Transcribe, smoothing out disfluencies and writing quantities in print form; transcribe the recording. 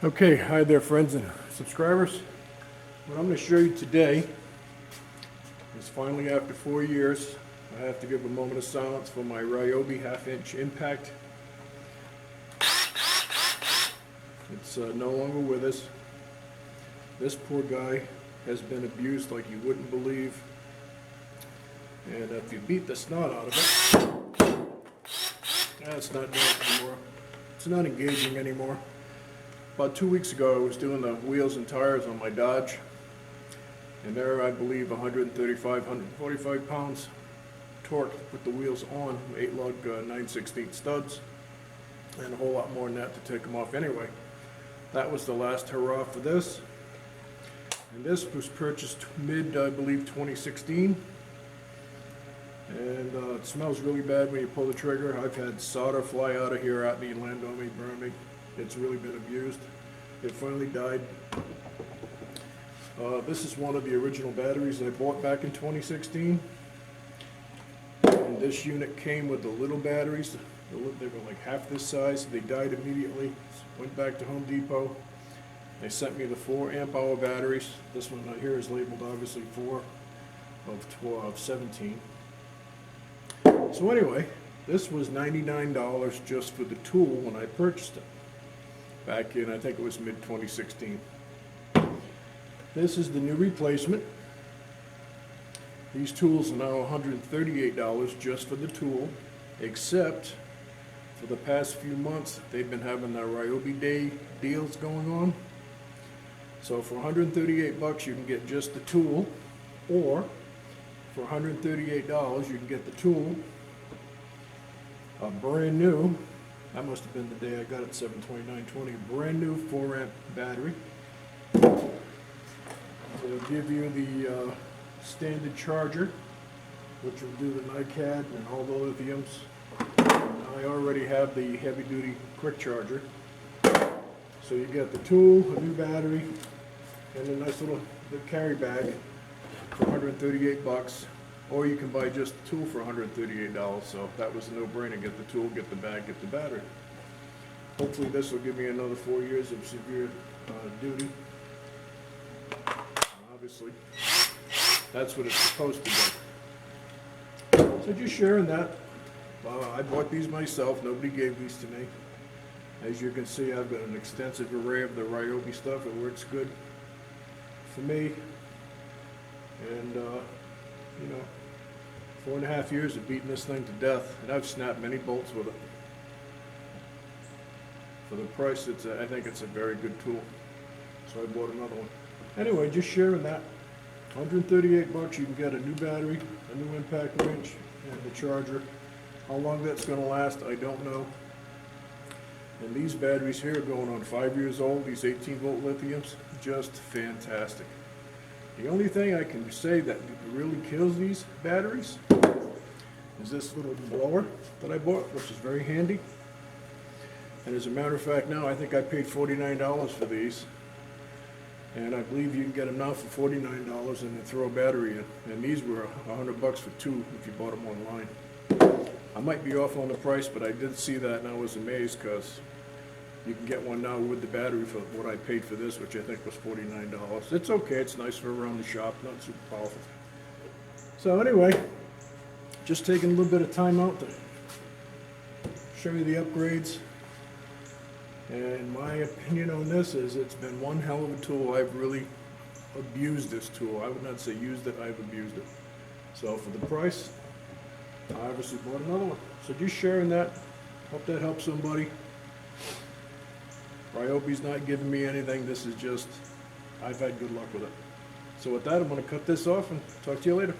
Okay, hi there friends and subscribers. What I'm going to show you today is finally after 4 years, I have to give a moment of silence for my Ryobi 1/2 inch impact. It's no longer with us. This poor guy has been abused like you wouldn't believe. And if you beat the snot out of it, that's not doing it anymore. It's not engaging anymore. About 2 weeks ago, I was doing the wheels and tires on my Dodge, and there I believe 135, 145 pounds torque to put the wheels on, 8 lug 9/16 studs, and a whole lot more than that to take them off anyway. That was the last hurrah for this, and this was purchased mid, I believe, 2016, and it smells really bad when you pull the trigger. I've had solder fly out of here at me and land on me, burn me. It's really been abused. It finally died. This is one of the original batteries I bought back in 2016. And this unit came with the little batteries. They were like half this size. They died immediately. Went back to Home Depot. They sent me the 4 amp hour batteries. This one right here is labeled obviously 4 of 17. So anyway, this was $99 just for the tool when I purchased it. Back in, I think it was mid-2016. This is the new replacement. These tools are now $138 just for the tool, except for the past few months, they've been having the Ryobi Day deals going on. So for 138 bucks, you can get just the tool, or for $138, you can get the tool, a brand new, that must have been the day I got it, 7/29/20, brand new 4 amp battery. It'll give you the standard charger, which will do the NiCad and all the lithiums. I already have the heavy duty quick charger. So you get the tool, a new battery, and a nice little carry bag for 138 bucks. Or you can buy just the tool for $138, so that was a no-brainer. Get the tool, get the bag, get the battery. Hopefully this will give me another 4 years of severe duty. Obviously, that's what it's supposed to be. So just sharing that. I bought these myself. Nobody gave these to me. As you can see, I've got an extensive array of the Ryobi stuff. It works good for me. And you know, 4.5 years of beating this thing to death, and I've snapped many bolts with it. For the price, I think it's a very good tool. So I bought another one. Anyway, just sharing that. 138 bucks, you can get a new battery, a new impact wrench, and the charger. How long that's going to last, I don't know. And these batteries here are going on 5 years old, these 18-volt lithiums, just fantastic. The only thing I can say that really kills these batteries is this little blower that I bought, which is very handy. And as a matter of fact, now I think I paid $49 for these. And I believe you can get them now for $49 and then throw a battery in. And these were $100 for 2 if you bought them online. I might be off on the price, but I did see that and I was amazed because you can get one now with the battery for what I paid for this, which I think was $49. It's okay, it's nice for around the shop, not super powerful. So anyway, just taking a little bit of time out to show you the upgrades. And my opinion on this is it's been one hell of a tool. I've really abused this tool. I would not say used it, I've abused it. So for the price, I obviously bought another one. So just sharing that, hope that helps somebody. Ryobi's not giving me anything. This is just, I've had good luck with it. So with that, I'm going to cut this off and talk to you later.